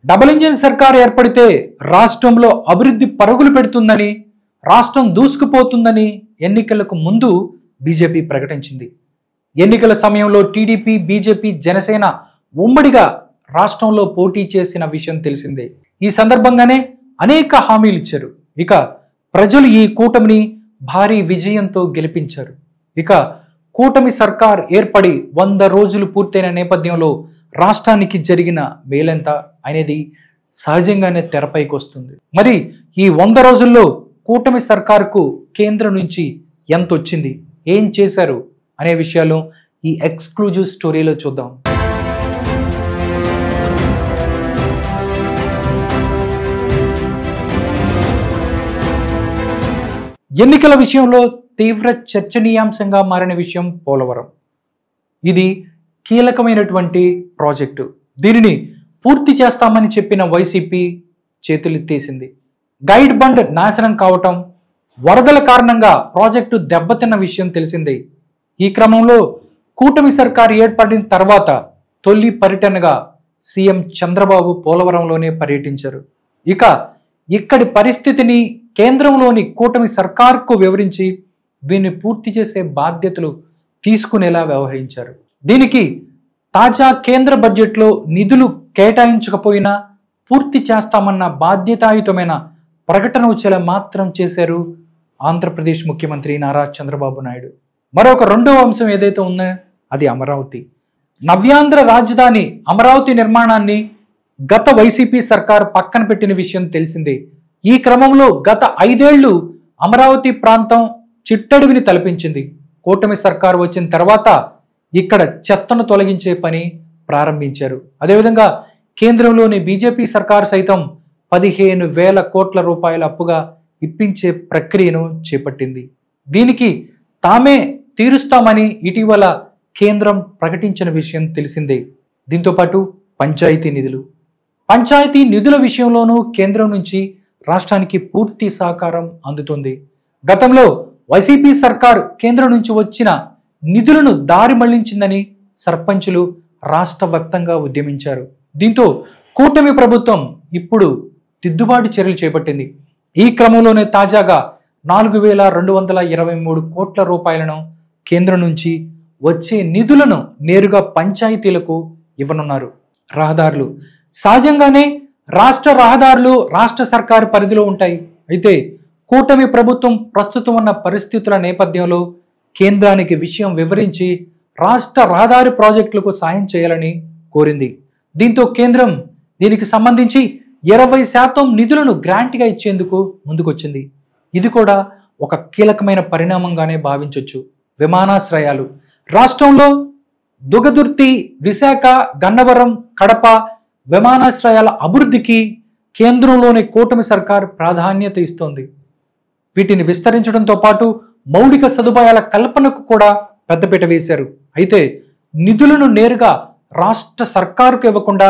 Double engine సర్కార్ ఏర్పడితే రాష్ట్రంలో అభివృద్ధి పరుగులు పెడుతుందని, రాష్ట్రం దూసుకుపోతుందని ఎన్నికలకు ముందు బీజేపీ ప్రకటించింది. ఎన్నికల సమయంలో టీడీపీ, బీజేపీ, జనసేన ఉమ్మడిగా రాష్ట్రంలో పోటీ చేసిన విషయం తెలిసిందే. ఈ సందర్భంగానే అనేక హామీలు ఇచ్చారు. ఇక ప్రజలు ఈ కూటమిని భారీ విజయంతో గెలిపించారు. ఇక కూటమి సర్కార్ ఏర్పడి 100 రోజులు పూర్తయిన నేపథ్యంలో రాష్ట్రానికి జరిగిన మేలెంత అనేది సహజంగానే తెరపైకి వస్తుంది. మరి ఈ 100 రోజుల్లో కూటమి సర్కార్కు కేంద్రం నుంచి ఎంత వచ్చింది, ఏం చేశారు అనే విషయాలు ఈ ఎక్స్క్లూజివ్ స్టోరీలో చూద్దాం. ఎన్నికల విషయంలో తీవ్ర చర్చనీయాంశంగా మారిన విషయం పోలవరం. ఇది కీలకమైనటువంటి ప్రాజెక్టు. దీనిని పూర్తి చేస్తామని చెప్పిన వైసీపీ చేతులెత్తేసింది. గైడ్ బండ్ నాశనం కావటం, వరదల కారణంగా ప్రాజెక్టు దెబ్బతిన్న విషయం తెలిసిందే. ఈ క్రమంలో కూటమి సర్కారు ఏర్పడిన తర్వాత తొలి పర్యటనగా సీఎం చంద్రబాబు పోలవరంలోనే పర్యటించారు. ఇక ఇక్కడి పరిస్థితిని కేంద్రంలోని కూటమి సర్కార్కు వివరించి దీన్ని పూర్తి చేసే బాధ్యతలు తీసుకునేలా వ్యవహరించారు. దీనికి తాజా కేంద్ర బడ్జెట్లో నిధులు కేటాయించకపోయినా పూర్తి చేస్తామన్న బాధ్యతాయుతమైన ప్రకటన వచ్చేలా మాత్రం చేశారు ఆంధ్రప్రదేశ్ ముఖ్యమంత్రి నారా చంద్రబాబు నాయుడు. మరొక రెండవ అంశం ఏదైతే ఉందో అది అమరావతి. నవ్యాంధ్ర రాజధాని అమరావతి నిర్మాణాన్ని గత వైసీపీ సర్కార్ పక్కన పెట్టిన విషయం తెలిసిందే. ఈ క్రమంలో గత 5 ఏళ్లు అమరావతి ప్రాంతం చిట్టడివిని తలపించింది. కూటమి సర్కారు వచ్చిన తర్వాత ఇక్కడ చెత్తను తొలగించే పని ప్రారంభించారు. అదేవిధంగా కేంద్రంలోని బీజేపీ సర్కారు సైతం 15,000 కోట్ల రూపాయల అప్పుగా ఇప్పించే ప్రక్రియను చేపట్టింది. దీనికి తామే తీరుస్తామని ఇటీవల కేంద్రం ప్రకటించిన విషయం తెలిసిందే. దీంతోపాటు పంచాయతీ నిధుల విషయంలోనూ కేంద్రం నుంచి రాష్ట్రానికి పూర్తి సహకారం అందుతుంది. గతంలో వైసీపీ సర్కార్ కేంద్రం నుంచి వచ్చిన నిధులను దారి మళ్లించిందని సర్పంచులు రాష్ట్ర వ్యాప్తంగా ఉద్యమించారు. దీంతో కూటమి ప్రభుత్వం ఇప్పుడు దిద్దుబాటు చర్యలు చేపట్టింది. ఈ క్రమంలోనే తాజాగా 4,223 కోట్ల రూపాయలను కేంద్రం నుంచి వచ్చే నిధులను నేరుగా పంచాయతీలకు ఇవ్వనున్నారు. రహదారులు సహజంగానే రాష్ట్ర రహదారులు రాష్ట్ర సర్కారు పరిధిలో ఉంటాయి. అయితే కూటమి ప్రభుత్వం ప్రస్తుతం ఉన్న పరిస్థితుల నేపథ్యంలో కేంద్రానికి విషయం వివరించి రాష్ట్ర రహదారి ప్రాజెక్టులకు సాయం చేయాలని కోరింది. దీంతో కేంద్రం దీనికి సంబంధించి 20% నిధులను గ్రాంట్గా ఇచ్చేందుకు ముందుకొచ్చింది. ఇది కూడా ఒక కీలకమైన పరిణామంగానే భావించవచ్చు. విమానాశ్రయాలు రాష్ట్రంలో దుగదుర్తి, విశాఖ, గన్నవరం, కడప విమానాశ్రయాల అభివృద్ధికి కేంద్రంలోని కూటమి సర్కార్ ప్రాధాన్యత ఇస్తోంది. వీటిని విస్తరించడంతో పాటు మౌలిక సదుపాయాల కల్పనకు కూడా పెద్దపీట వేశారు. అయితే నిధులను నేరుగా రాష్ట్ర సర్కారుకు ఇవ్వకుండా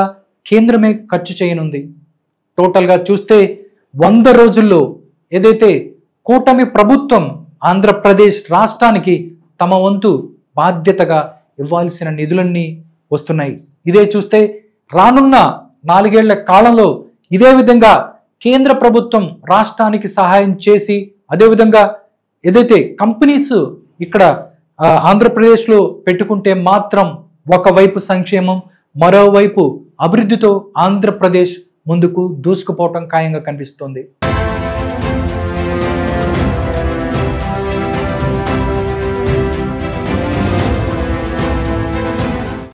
కేంద్రమే ఖర్చు చేయనుంది. టోటల్గా చూస్తే 100 రోజుల్లో ఏదైతే కూటమి ప్రభుత్వం ఆంధ్రప్రదేశ్ రాష్ట్రానికి తమ వంతు బాధ్యతగా ఇవ్వాల్సిన నిధులన్నీ వస్తున్నాయి. ఇదే చూస్తే రానున్న 4 ఏళ్ల కాలంలో ఇదే విధంగా కేంద్ర ప్రభుత్వం రాష్ట్రానికి సహాయం చేసి, అదేవిధంగా ఏదైతే కంపెనీస్ ఇక్కడ ఆంధ్రప్రదేశ్లో పెట్టుకుంటే మాత్రం ఒకవైపు సంక్షేమం, మరోవైపు అభివృద్ధితో ఆంధ్రప్రదేశ్ ముందుకు దూసుకుపోవటం ఖాయంగా కనిపిస్తోంది.